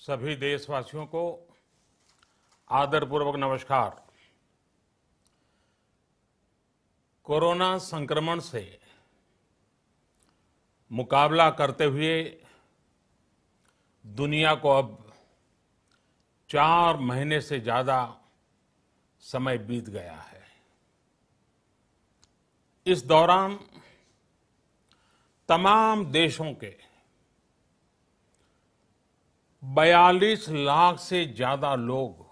सभी देशवासियों को आदरपूर्वक नमस्कार। कोरोना संक्रमण से मुकाबला करते हुए दुनिया को अब 4 महीने से ज्यादा समय बीत गया है। इस दौरान तमाम देशों के 42 लाख से ज्यादा लोग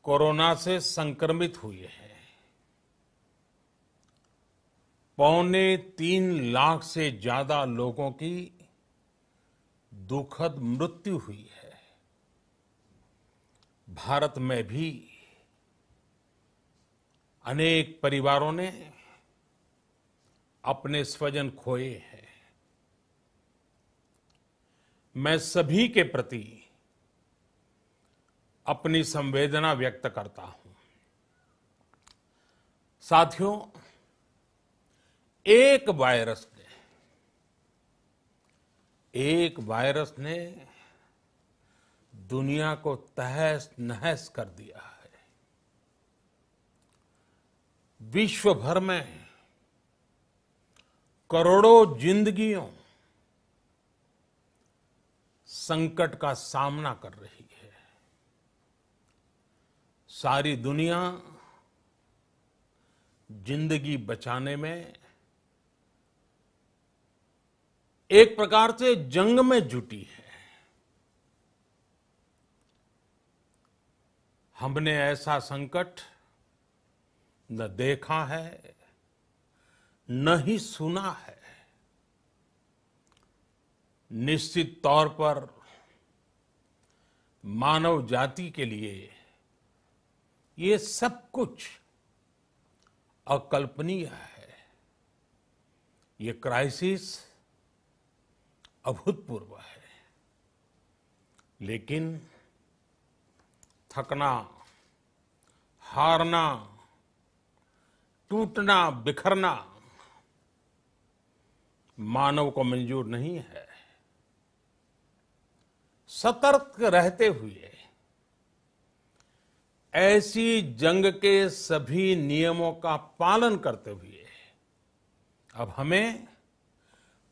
कोरोना से संक्रमित हुए हैं। 2.25 लाख से ज्यादा लोगों की दुखद मृत्यु हुई है। भारत में भी अनेक परिवारों ने अपने स्वजन खोए हैं। मैं सभी के प्रति अपनी संवेदना व्यक्त करता हूं। साथियों, एक वायरस ने दुनिया को तहस नहस कर दिया है। विश्व भर में करोड़ों जिंदगियों संकट का सामना कर रही है। सारी दुनिया जिंदगी बचाने में एक प्रकार से जंग में जुटी है। हमने ऐसा संकट न देखा है, न ही सुना है। निश्चित तौर पर मानव जाति के लिए ये सब कुछ अकल्पनीय है। ये क्राइसिस अभूतपूर्व है। लेकिन थकना, हारना, टूटना, बिखरना मानव को मंजूर नहीं है। सतर्क रहते हुए ऐसी जंग के सभी नियमों का पालन करते हुए अब हमें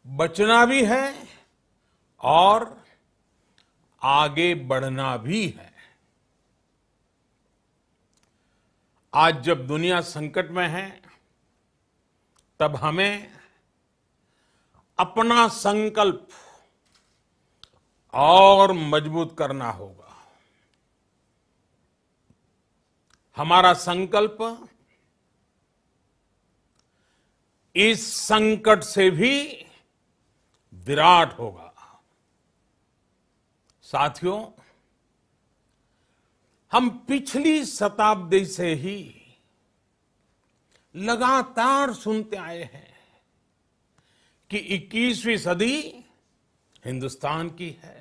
बचना भी है और आगे बढ़ना भी है। आज जब दुनिया संकट में है, तब हमें अपना संकल्प और मजबूत करना होगा। हमारा संकल्प इस संकट से भी विराट होगा। साथियों, हम पिछली शताब्दी से ही लगातार सुनते आए हैं कि 21वीं सदी हिंदुस्तान की है।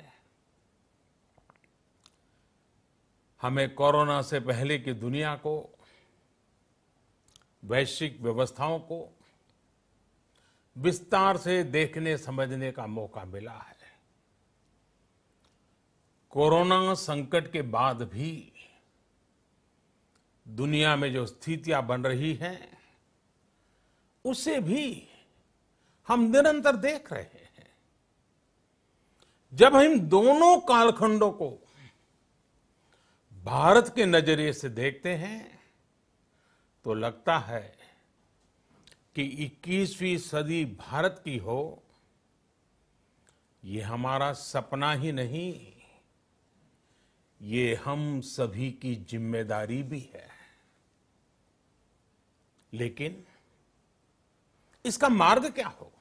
हमें कोरोना से पहले की दुनिया को, वैश्विक व्यवस्थाओं को विस्तार से देखने समझने का मौका मिला है। कोरोना संकट के बाद भी दुनिया में जो स्थितियां बन रही हैं, उसे भी हम निरंतर देख रहे हैं। जब हम दोनों कालखंडों को भारत के नजरिए से देखते हैं, तो लगता है कि 21वीं सदी भारत की हो, ये हमारा सपना ही नहीं, ये हम सभी की जिम्मेदारी भी है। लेकिन इसका मार्ग क्या हो?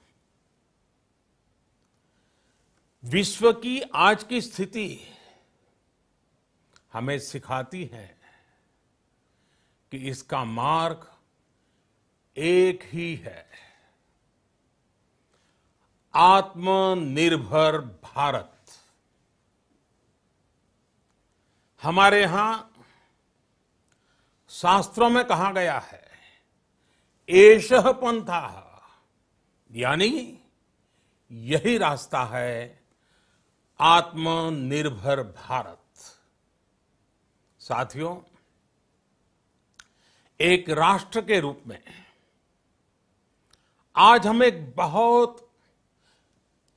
विश्व की आज की स्थिति हमें सिखाती है कि इसका मार्ग एक ही है, आत्मनिर्भर भारत। हमारे यहां शास्त्रों में कहा गया है, एषः पंथः, यानी यही रास्ता है आत्मनिर्भर भारत। साथियों, एक राष्ट्र के रूप में आज हम एक बहुत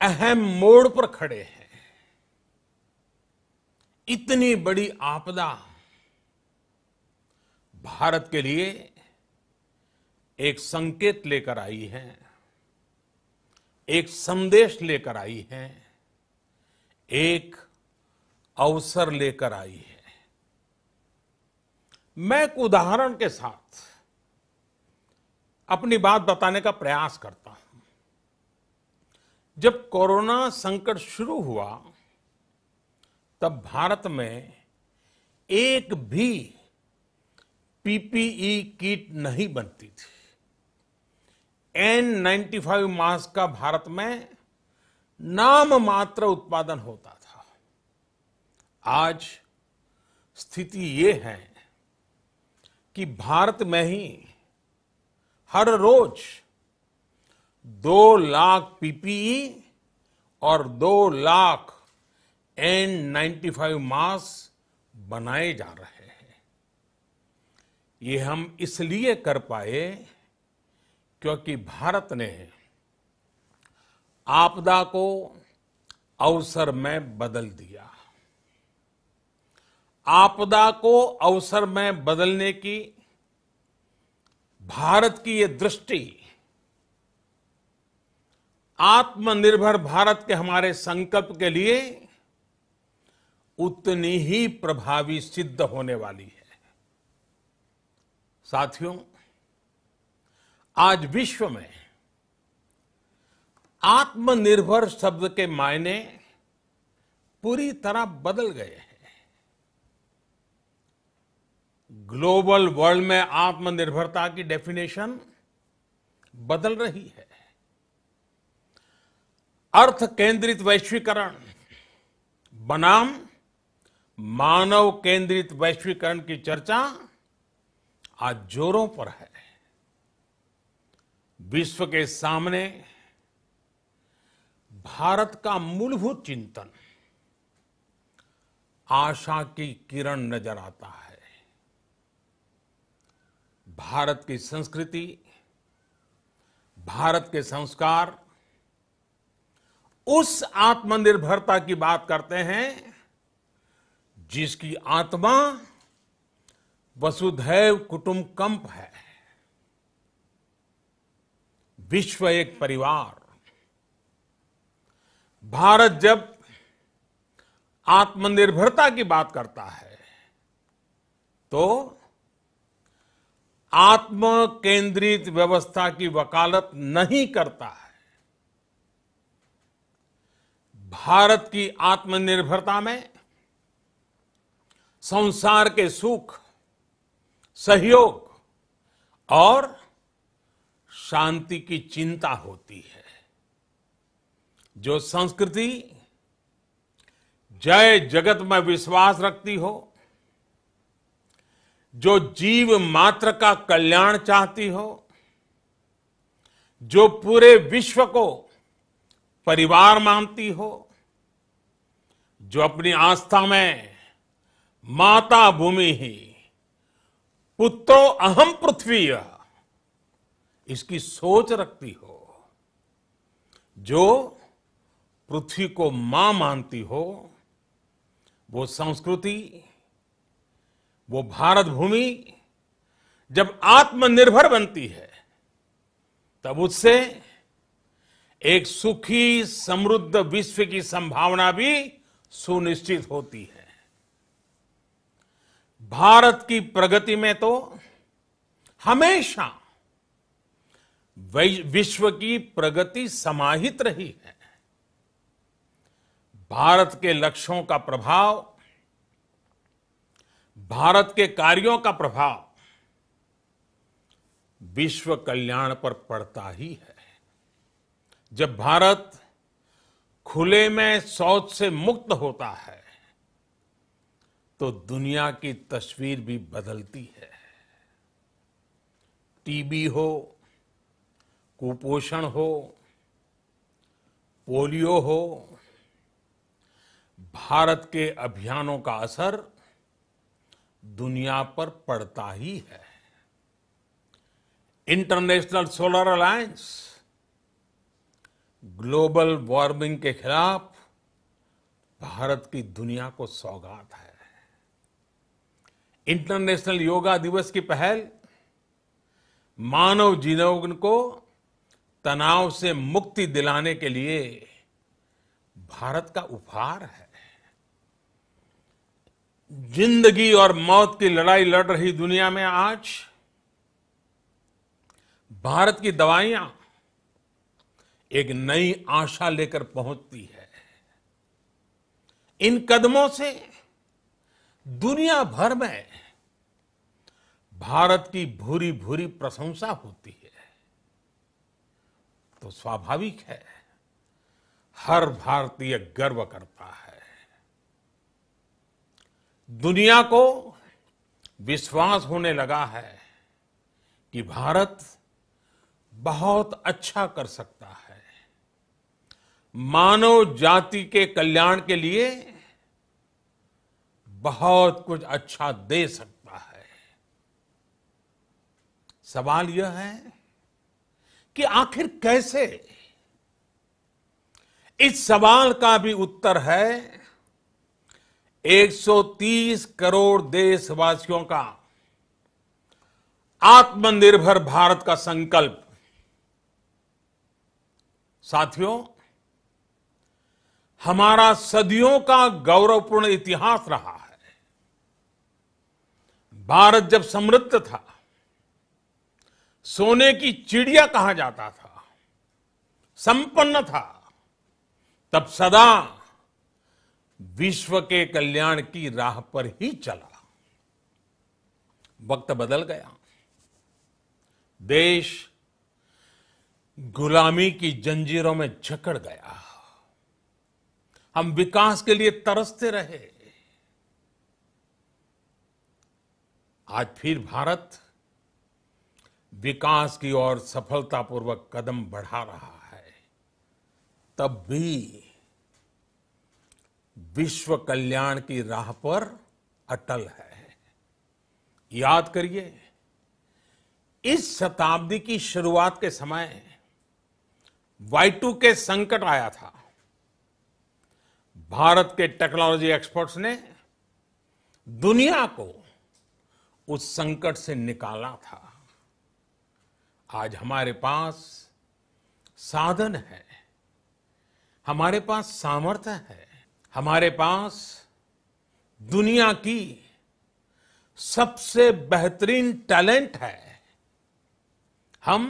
अहम मोड़ पर खड़े हैं। इतनी बड़ी आपदा भारत के लिए एक संकेत लेकर आई है, एक संदेश लेकर आई है, एक अवसर लेकर आई है। मैं एक उदाहरण के साथ अपनी बात बताने का प्रयास करता हूं। जब कोरोना संकट शुरू हुआ, तब भारत में एक भी पीपीई किट नहीं बनती थी। N95 मास्क का भारत में नाम मात्र उत्पादन होता था। आज स्थिति ये है कि भारत में ही हर रोज 2 लाख पीपीई और 2 लाख N95 मास्क बनाए जा रहे हैं। ये हम इसलिए कर पाए क्योंकि भारत ने आपदा को अवसर में बदल दिया। आपदा को अवसर में बदलने की भारत की ये दृष्टि आत्मनिर्भर भारत के हमारे संकल्प के लिए उतनी ही प्रभावी सिद्ध होने वाली है। साथियों, आज विश्व में आत्मनिर्भर शब्द के मायने पूरी तरह बदल गए हैं। ग्लोबल वर्ल्ड में आत्मनिर्भरता की डेफिनेशन बदल रही है। अर्थ केंद्रित वैश्वीकरण बनाम मानव केंद्रित वैश्वीकरण की चर्चा आज जोरों पर है। विश्व के सामने भारत का मूलभूत चिंतन आशा की किरण नजर आता है। भारत की संस्कृति, भारत के संस्कार उस आत्मनिर्भरता की बात करते हैं जिसकी आत्मा वसुधैव कुटुंबकम है। विश्व एक परिवार। भारत जब आत्मनिर्भरता की बात करता है तो आत्म केंद्रित व्यवस्था की वकालत नहीं करता है। भारत की आत्मनिर्भरता में संसार के सुख, सहयोग और शांति की चिंता होती है। जो संस्कृति जय जगत में विश्वास रखती हो, जो जीव मात्र का कल्याण चाहती हो, जो पूरे विश्व को परिवार मानती हो, जो अपनी आस्था में माता भूमि ही पुत्रो अहम पृथ्वी इसकी सोच रखती हो, जो पृथ्वी को मां मानती हो, वो संस्कृति, वो भारत भूमि जब आत्मनिर्भर बनती है तब उससे एक सुखी समृद्ध विश्व की संभावना भी सुनिश्चित होती है। भारत की प्रगति में तो हमेशा विश्व की प्रगति समाहित रही है। भारत के लक्ष्यों का प्रभाव, भारत के कार्यों का प्रभाव विश्व कल्याण पर पड़ता ही है। जब भारत खुले में शौच से मुक्त होता है तो दुनिया की तस्वीर भी बदलती है। टीबी हो, कुपोषण हो, पोलियो हो, भारत के अभियानों का असर दुनिया पर पड़ता ही है। International solar alliance global warming के खिलाफ भारत की दुनिया को सौगात है। इंटरनेशनल योगा दिवस की पहल मानव जीवन को तनाव से मुक्ति दिलाने के लिए भारत का उपहार है। जिंदगी और मौत की लड़ाई लड़ रही दुनिया में आज भारत की दवाइयां एक नई आशा लेकर पहुंचती है। इन कदमों से दुनिया भर में भारत की भूरी भूरी प्रशंसा होती है। तो स्वाभाविक है, हर भारतीय गर्व करता है। दुनिया को विश्वास होने लगा है कि भारत बहुत अच्छा कर सकता है, मानव जाति के कल्याण के लिए बहुत कुछ अच्छा दे सकता है। सवाल यह है कि आखिर कैसे? इस सवाल का भी उत्तर है 130 करोड़ देशवासियों का आत्मनिर्भर भारत का संकल्प। साथियों, हमारा सदियों का गौरवपूर्ण इतिहास रहा है। भारत जब समृद्ध था, सोने की चिड़िया कहा जाता था, संपन्न था, तब सदा विश्व के कल्याण की राह पर ही चला। वक्त बदल गया, देश गुलामी की जंजीरों में जकड़ गया। हम विकास के लिए तरसते रहे। आज फिर भारत विकास की ओर सफलतापूर्वक कदम बढ़ा रहा है। तब भी विश्व कल्याण की राह पर अटल है। याद करिए, इस शताब्दी की शुरुआत के समय Y2K संकट आया था। भारत के टेक्नोलॉजी एक्सपर्ट्स ने दुनिया को उस संकट से निकाला था। आज हमारे पास साधन है, हमारे पास सामर्थ्य है, हमारे पास दुनिया की सबसे बेहतरीन टैलेंट है। हम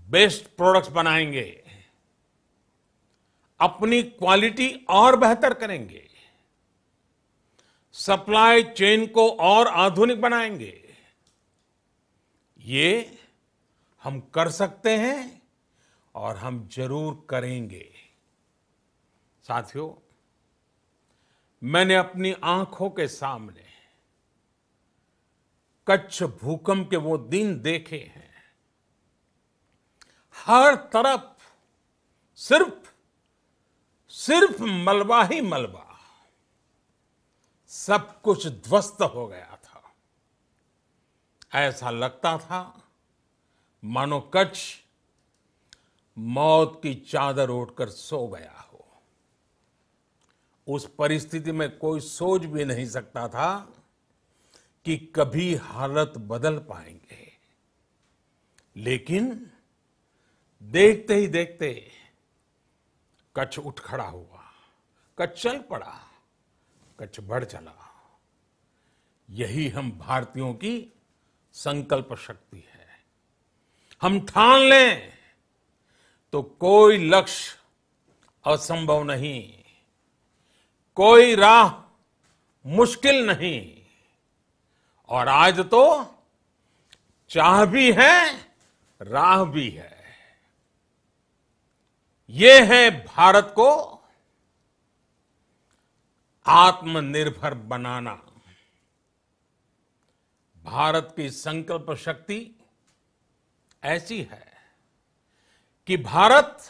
बेस्ट प्रोडक्ट्स बनाएंगे, अपनी क्वालिटी और बेहतर करेंगे, सप्लाई चेन को और आधुनिक बनाएंगे। ये हम कर सकते हैं और हम जरूर करेंगे। साथियों, मैंने अपनी आंखों के सामने कच्छ भूकंप के वो दिन देखे हैं। हर तरफ सिर्फ मलबा ही मलबा, सब कुछ ध्वस्त हो गया था। ऐसा लगता था मानो कच्छ मौत की चादर ओढ़कर सो गया हो। उस परिस्थिति में कोई सोच भी नहीं सकता था कि कभी हालत बदल पाएंगे। लेकिन देखते ही देखते कच्छ उठ खड़ा हुआ, कच्छ चल पड़ा, कच्छ बढ़ चला। यही हम भारतीयों की संकल्प शक्ति है। हम ठान लें तो कोई लक्ष्य असंभव नहीं, कोई राह मुश्किल नहीं। और आज तो चाह भी है, राह भी है। ये है भारत को आत्मनिर्भर बनाना। भारत की संकल्प शक्ति ऐसी है कि भारत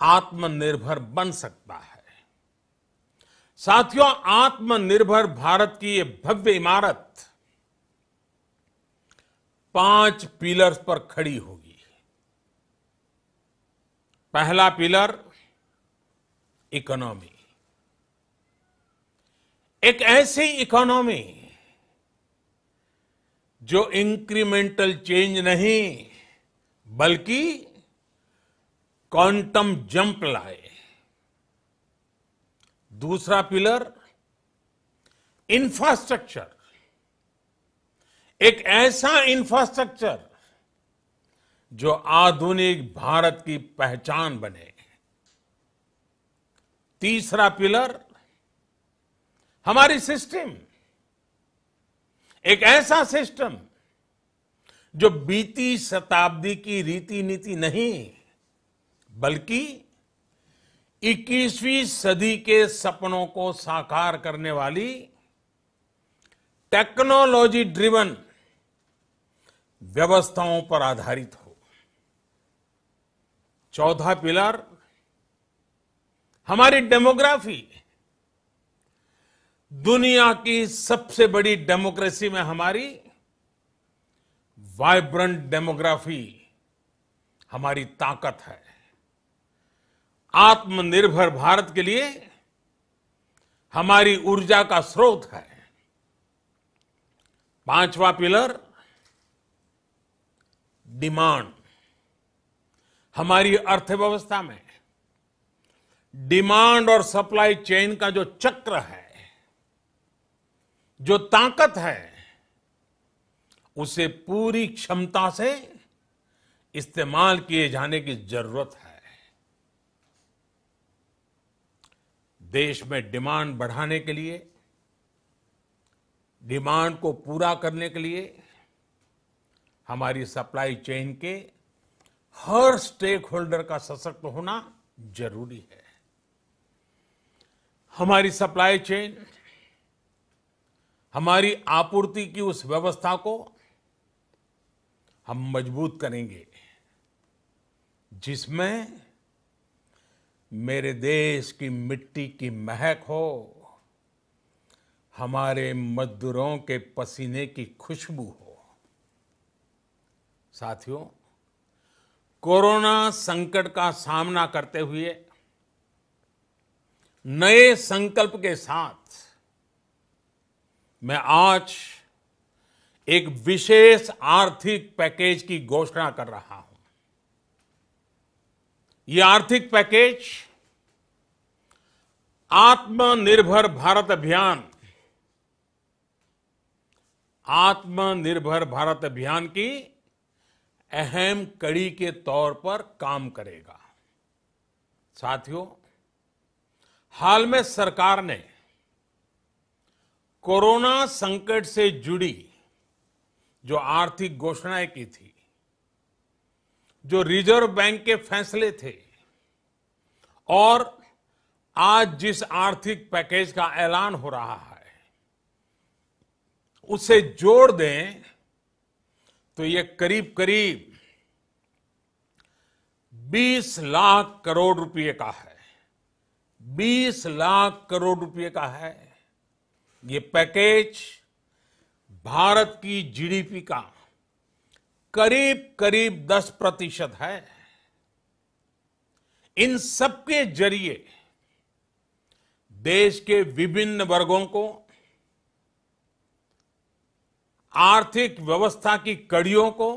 आत्मनिर्भर बन सकता है। साथियों, आत्मनिर्भर भारत की ये भव्य इमारत 5 पिलर्स पर खड़ी होगी। पहला पिलर इकोनॉमी। एक ऐसी इकोनॉमी जो इंक्रीमेंटल चेंज नहीं बल्कि क्वांटम जंप लाए। दूसरा पिलर इंफ्रास्ट्रक्चर। एक ऐसा इंफ्रास्ट्रक्चर जो आधुनिक भारत की पहचान बने। तीसरा पिलर हमारी सिस्टम। एक ऐसा सिस्टम जो बीती शताब्दी की रीति नीति नहीं बल्कि 21वीं सदी के सपनों को साकार करने वाली टेक्नोलॉजी ड्रिवन व्यवस्थाओं पर आधारित हो। चौथा पिलर हमारी डेमोग्राफी। दुनिया की सबसे बड़ी डेमोक्रेसी में हमारी वाइब्रेंट डेमोग्राफी हमारी ताकत है। आत्मनिर्भर भारत के लिए हमारी ऊर्जा का स्रोत है। पांचवा पिलर डिमांड। हमारी अर्थव्यवस्था में डिमांड और सप्लाई चेन का जो चक्र है, जो ताकत है, उसे पूरी क्षमता से इस्तेमाल किए जाने की जरूरत है। देश में डिमांड बढ़ाने के लिए, डिमांड को पूरा करने के लिए हमारी सप्लाई चेन के हर स्टेक होल्डर का सशक्त होना जरूरी है। हमारी सप्लाई चेन, हमारी आपूर्ति की उस व्यवस्था को हम मजबूत करेंगे जिसमें मेरे देश की मिट्टी की महक हो, हमारे मजदूरों के पसीने की खुशबू हो। साथियों, कोरोना संकट का सामना करते हुए नए संकल्प के साथ मैं आज एक विशेष आर्थिक पैकेज की घोषणा कर रहा हूं। यह आर्थिक पैकेज आत्मनिर्भर भारत अभियान, आत्मनिर्भर भारत अभियान की अहम कड़ी के तौर पर काम करेगा। साथियों, हाल में सरकार ने कोरोना संकट से जुड़ी जो आर्थिक घोषणाएं की थी, जो रिजर्व बैंक के फैसले थे और आज जिस आर्थिक पैकेज का ऐलान हो रहा है, उसे जोड़ दें तो ये करीब करीब 20 लाख करोड़ रुपए का है। 20 लाख करोड़ रुपए का है। ये पैकेज भारत की जीडीपी का करीब करीब 10% है। इन सबके जरिए देश के विभिन्न वर्गों को आर्थिक व्यवस्था की कड़ियों को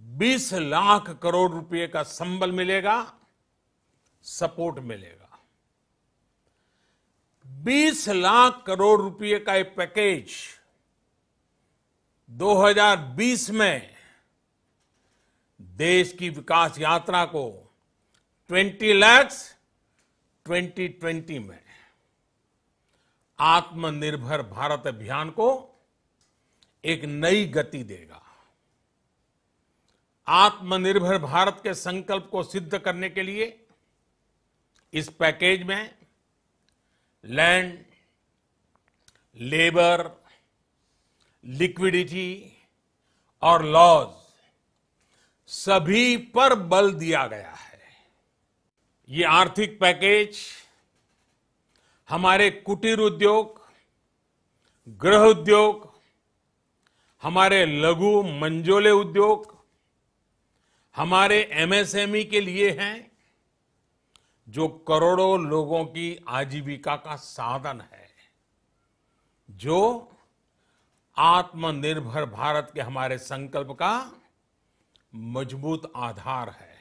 20 लाख करोड़ रुपए का संबल मिलेगा, सपोर्ट मिलेगा। 20 लाख करोड़ रुपए का एक पैकेज 2020 में देश की विकास यात्रा को 20 लाख 2020 में आत्मनिर्भर भारत अभियान को एक नई गति देगा। आत्मनिर्भर भारत के संकल्प को सिद्ध करने के लिए इस पैकेज में लैंड, लेबर, लिक्विडिटी और लॉज सभी पर बल दिया गया है। ये आर्थिक पैकेज हमारे कुटीर उद्योग, गृह उद्योग, हमारे लघु मंझोले उद्योग, हमारे एमएसएमई के लिए हैं, जो करोड़ों लोगों की आजीविका का साधन है, जो आत्मनिर्भर भारत के हमारे संकल्प का मजबूत आधार है।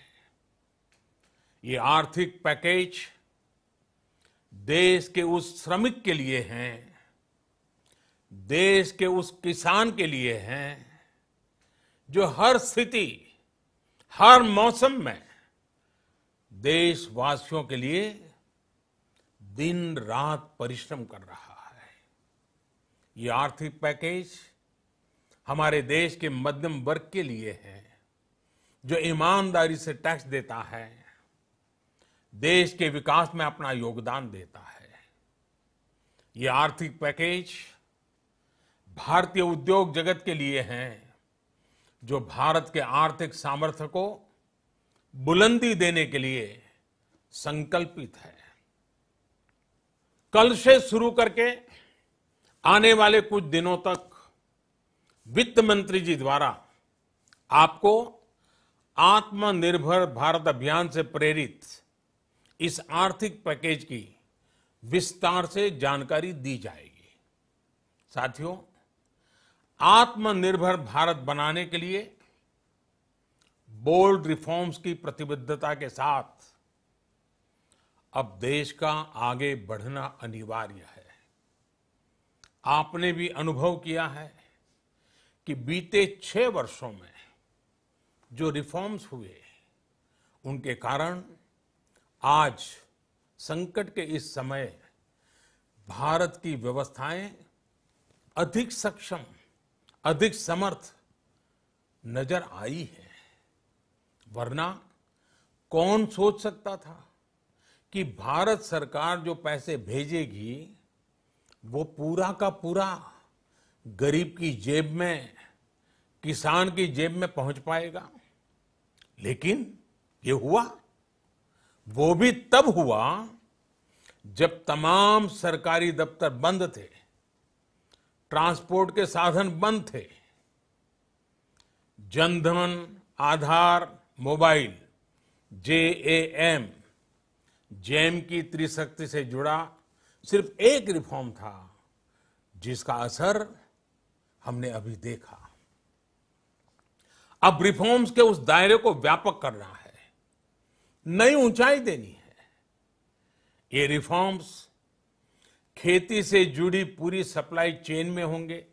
ये आर्थिक पैकेज देश के उस श्रमिक के लिए हैं, देश के उस किसान के लिए हैं, जो हर स्थिति, हर मौसम में देशवासियों के लिए दिन रात परिश्रम कर रहा है। ये आर्थिक पैकेज हमारे देश के मध्यम वर्ग के लिए है, जो ईमानदारी से टैक्स देता है, देश के विकास में अपना योगदान देता है। ये आर्थिक पैकेज भारतीय उद्योग जगत के लिए हैं, जो भारत के आर्थिक सामर्थ्य को बुलंदी देने के लिए संकल्पित है। कल से शुरू करके आने वाले कुछ दिनों तक वित्त मंत्री जी द्वारा आपको आत्मनिर्भर भारत अभियान से प्रेरित इस आर्थिक पैकेज की विस्तार से जानकारी दी जाएगी। साथियों, आत्मनिर्भर भारत बनाने के लिए बोल्ड रिफॉर्म्स की प्रतिबद्धता के साथ अब देश का आगे बढ़ना अनिवार्य है। आपने भी अनुभव किया है कि बीते 6 वर्षों में जो रिफॉर्म्स हुए, उनके कारण आज संकट के इस समय भारत की व्यवस्थाएं अधिक सक्षम, अधिक समर्थ नजर आई है। वरना कौन सोच सकता था कि भारत सरकार जो पैसे भेजेगी वो पूरा का पूरा गरीब की जेब में, किसान की जेब में पहुंच पाएगा। लेकिन ये हुआ, वो भी तब हुआ जब तमाम सरकारी दफ्तर बंद थे, ट्रांसपोर्ट के साधन बंद थे, जनधन, आधार, मोबाइल, जेम की त्रिशक्ति से जुड़ा सिर्फ एक रिफॉर्म था, जिसका असर हमने अभी देखा। अब रिफॉर्म्स के उस दायरे को व्यापक करना है, नई ऊंचाई देनी है। ये रिफॉर्म्स खेती से जुड़ी पूरी सप्लाई चेन में होंगे,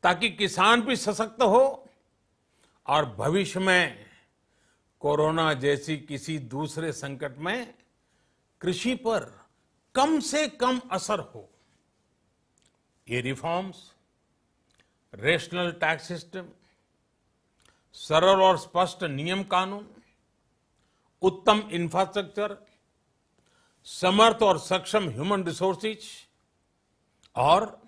ताकि किसान भी सशक्त हो और भविष्य में कोरोना जैसी किसी दूसरे संकट में कृषि पर कम से कम असर हो। ये रिफॉर्म्स रेशनल टैक्स सिस्टम, सरल और स्पष्ट नियम कानून, उत्तम इंफ्रास्ट्रक्चर, समर्थ और सक्षम ह्यूमन रिसोर्सेज और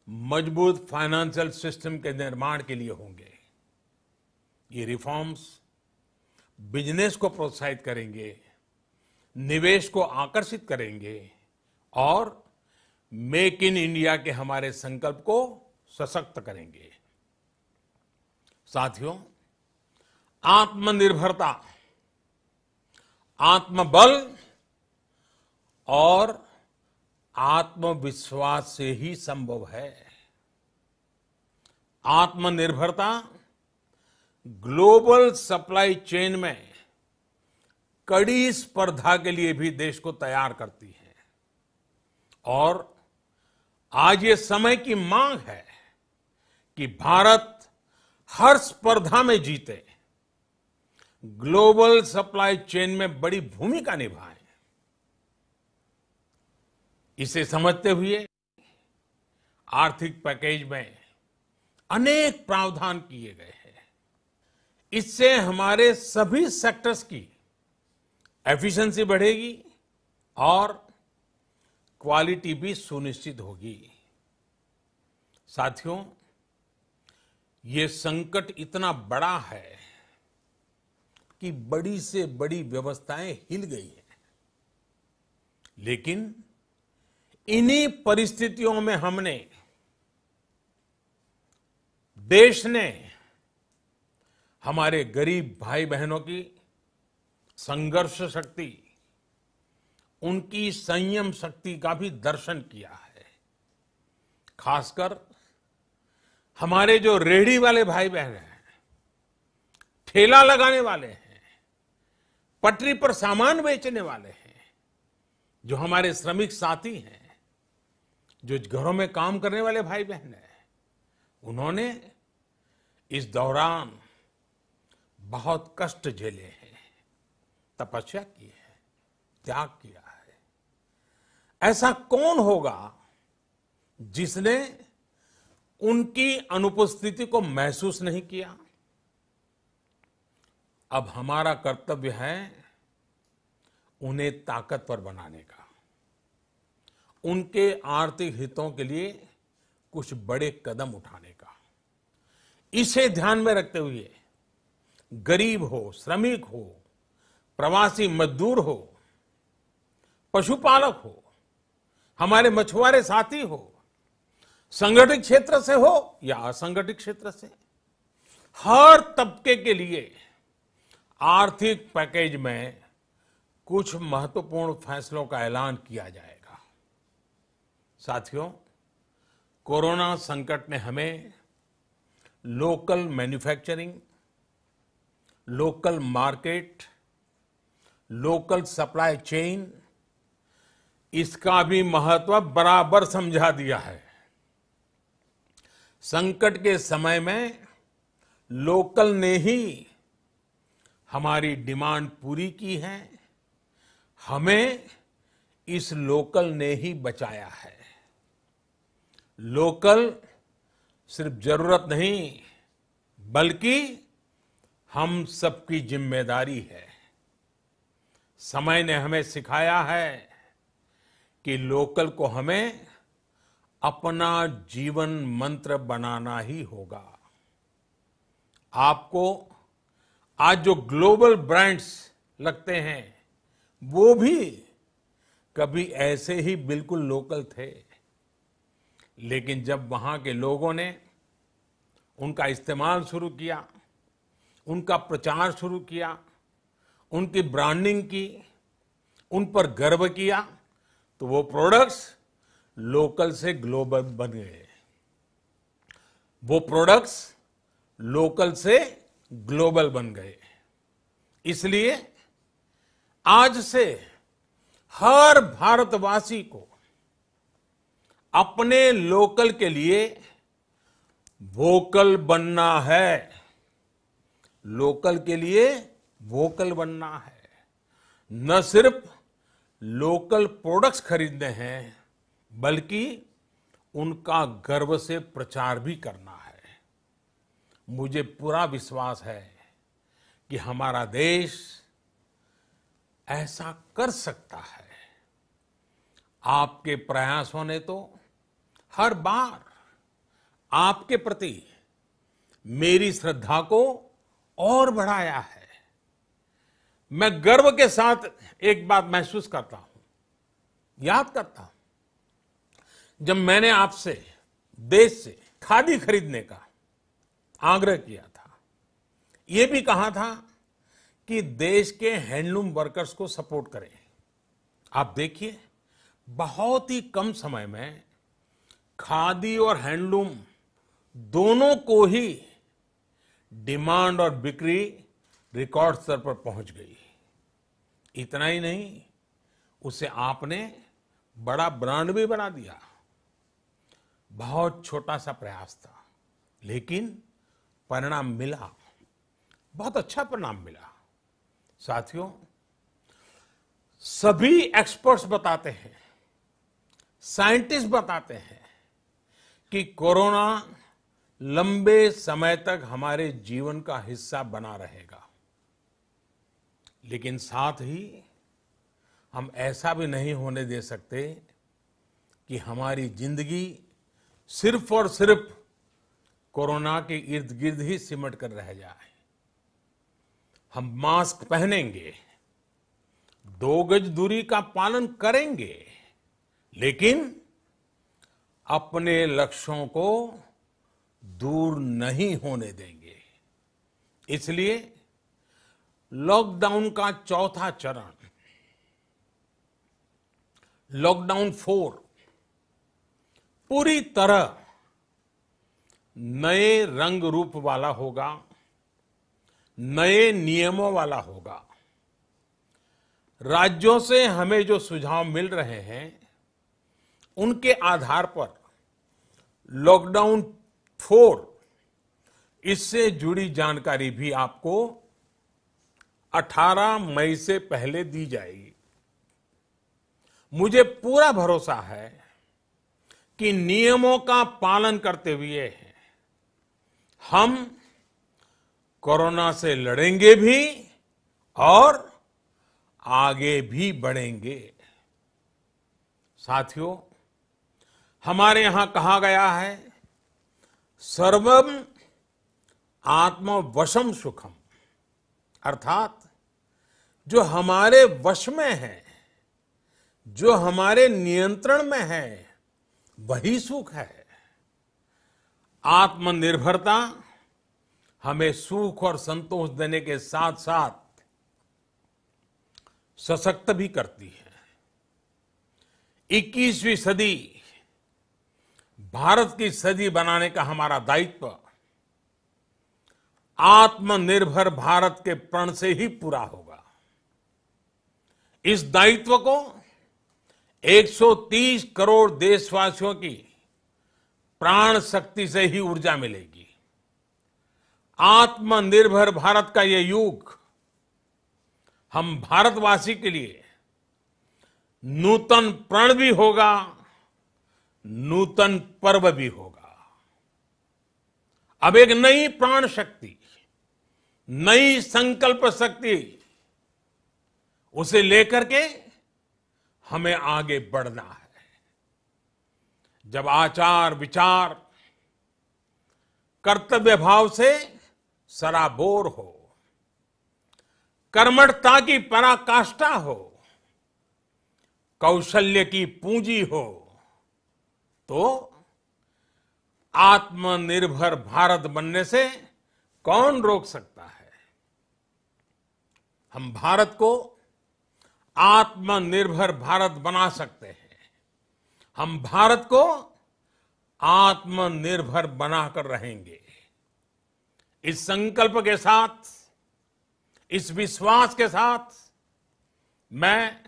मजबूत फाइनेंशियल सिस्टम के निर्माण के लिए होंगे। ये रिफॉर्म्स बिजनेस को प्रोत्साहित करेंगे, निवेश को आकर्षित करेंगे और मेक इन इंडिया के हमारे संकल्प को सशक्त करेंगे। साथियों, आत्मनिर्भरता, आत्मबल और आत्मविश्वास से ही संभव है। आत्मनिर्भरता ग्लोबल सप्लाई चेन में कड़ी स्पर्धा के लिए भी देश को तैयार करती है और आज ये समय की मांग है कि भारत हर स्पर्धा में जीते, ग्लोबल सप्लाई चेन में बड़ी भूमिका निभाए। इसे समझते हुए आर्थिक पैकेज में अनेक प्रावधान किए गए हैं। इससे हमारे सभी सेक्टर्स की एफिशिएंसी बढ़ेगी और क्वालिटी भी सुनिश्चित होगी। साथियों, ये संकट इतना बड़ा है कि बड़ी से बड़ी व्यवस्थाएं हिल गई हैं। लेकिन इन्हीं परिस्थितियों में हमने, देश ने हमारे गरीब भाई बहनों की संघर्ष शक्ति, उनकी संयम शक्ति का भी दर्शन किया है। खासकर हमारे जो रेहड़ी वाले भाई बहन हैं, ठेला लगाने वाले हैं, पटरी पर सामान बेचने वाले हैं, जो हमारे श्रमिक साथी हैं, जो घरों में काम करने वाले भाई बहन हैं, उन्होंने इस दौरान बहुत कष्ट झेले हैं, तपस्या की है, त्याग किया है। ऐसा कौन होगा जिसने उनकी अनुपस्थिति को महसूस नहीं किया? अब हमारा कर्तव्य है उन्हें ताकतवर बनाने का, उनके आर्थिक हितों के लिए कुछ बड़े कदम उठाने का। इसे ध्यान में रखते हुए गरीब हो, श्रमिक हो, प्रवासी मजदूर हो, पशुपालक हो, हमारे मछुआरे साथी हो, संगठित क्षेत्र से हो या असंगठित क्षेत्र से, हर तबके के लिए आर्थिक पैकेज में कुछ महत्वपूर्ण फैसलों का ऐलान किया जाएगा। साथियों, कोरोना संकट ने हमें local manufacturing, local market, local supply chain, इसका भी महत्व बराबर समझा दिया है। संकट के समय में लोकल ने ही हमारी डिमांड पूरी की है, हमें इस लोकल ने ही बचाया है। लोकल सिर्फ जरूरत नहीं, बल्कि हम सबकी जिम्मेदारी है। समय ने हमें सिखाया है कि लोकल को हमें अपना जीवन मंत्र बनाना ही होगा। आपको आज जो ग्लोबल ब्रांड्स लगते हैं, वो भी कभी ऐसे ही बिल्कुल लोकल थे, लेकिन जब वहां के लोगों ने उनका इस्तेमाल शुरू किया, उनका प्रचार शुरू किया, उनकी ब्रांडिंग की, उन पर गर्व किया, तो वो प्रोडक्ट्स लोकल से ग्लोबल बन गए। वो प्रोडक्ट्स लोकल से ग्लोबल बन गए। इसलिए आज से हर भारतवासी को अपने लोकल के लिए वोकल बनना है। लोकल के लिए वोकल बनना है। न सिर्फ लोकल प्रोडक्ट्स खरीदने हैं, बल्कि उनका गर्व से प्रचार भी करना है। मुझे पूरा विश्वास है कि हमारा देश ऐसा कर सकता है। आपके प्रयासों ने तो हर बार आपके प्रति मेरी श्रद्धा को और बढ़ाया है। मैं गर्व के साथ एक बात महसूस करता हूं, याद करता हूं, जब मैंने आपसे देश से खादी खरीदने का आग्रह किया था, यह भी कहा था कि देश के हैंडलूम वर्कर्स को सपोर्ट करें। आप देखिए, बहुत ही कम समय में खादी और हैंडलूम दोनों को ही डिमांड और बिक्री रिकॉर्ड स्तर पर पहुंच गई। इतना ही नहीं, उसे आपने बड़ा ब्रांड भी बना दिया। बहुत छोटा सा प्रयास था, लेकिन परिणाम मिला, बहुत अच्छा परिणाम मिला। साथियों, सभी एक्सपर्ट्स बताते हैं, साइंटिस्ट बताते हैं कि कोरोना लंबे समय तक हमारे जीवन का हिस्सा बना रहेगा। लेकिन साथ ही हम ऐसा भी नहीं होने दे सकते कि हमारी जिंदगी सिर्फ और सिर्फ कोरोना के इर्द गिर्द ही सिमट कर रह जाए। हम मास्क पहनेंगे, 2 गज दूरी का पालन करेंगे, लेकिन अपने लक्ष्यों को दूर नहीं होने देंगे। इसलिए लॉकडाउन का चौथा चरण, लॉकडाउन 4, पूरी तरह नए रंग रूप वाला होगा, नए नियमों वाला होगा। राज्यों से हमें जो सुझाव मिल रहे हैं, उनके आधार पर लॉकडाउन 4, इससे जुड़ी जानकारी भी आपको 18 मई से पहले दी जाएगी। मुझे पूरा भरोसा है कि नियमों का पालन करते हुए हम कोरोना से लड़ेंगे भी और आगे भी बढ़ेंगे। साथियों, हमारे यहां कहा गया है, सर्वम आत्मवशम सुखम, अर्थात जो हमारे वश में है, जो हमारे नियंत्रण में है, वही सुख है। आत्मनिर्भरता हमें सुख और संतोष देने के साथ साथ सशक्त भी करती है। 21वीं सदी भारत की सदी बनाने का हमारा दायित्व आत्मनिर्भर भारत के प्रण से ही पूरा होगा। इस दायित्व को 130 करोड़ देशवासियों की प्राण शक्ति से ही ऊर्जा मिलेगी। आत्मनिर्भर भारत का ये युग हम भारतवासी के लिए नूतन प्रण भी होगा, नूतन पर्व भी होगा। अब एक नई प्राण शक्ति, नई संकल्प शक्ति, उसे लेकर के हमें आगे बढ़ना है। जब आचार विचार कर्तव्य भाव से सराबोर हो, कर्मठता की पराकाष्ठा हो, कौशल्य की पूंजी हो, तो आत्मनिर्भर भारत बनने से कौन रोक सकता है। हम भारत को आत्मनिर्भर भारत बना सकते हैं। हम भारत को आत्मनिर्भर बनाकर रहेंगे। इस संकल्प के साथ, इस विश्वास के साथ मैं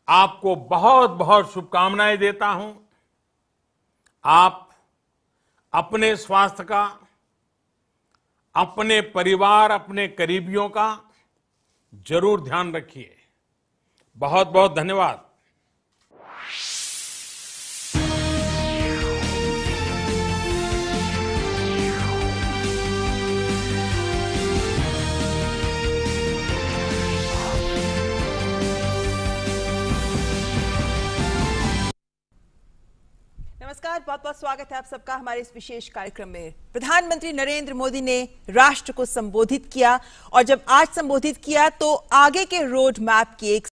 आपको बहुत बहुत शुभकामनाएं देता हूं। आप अपने स्वास्थ्य का, अपने परिवार, अपने करीबियों का जरूर ध्यान रखिए। बहुत बहुत धन्यवाद। नमस्कार, बहुत बहुत स्वागत है आप सबका हमारे इस विशेष कार्यक्रम में। प्रधानमंत्री नरेंद्र मोदी ने राष्ट्र को संबोधित किया और जब आज संबोधित किया तो आगे के रोड मैप की एक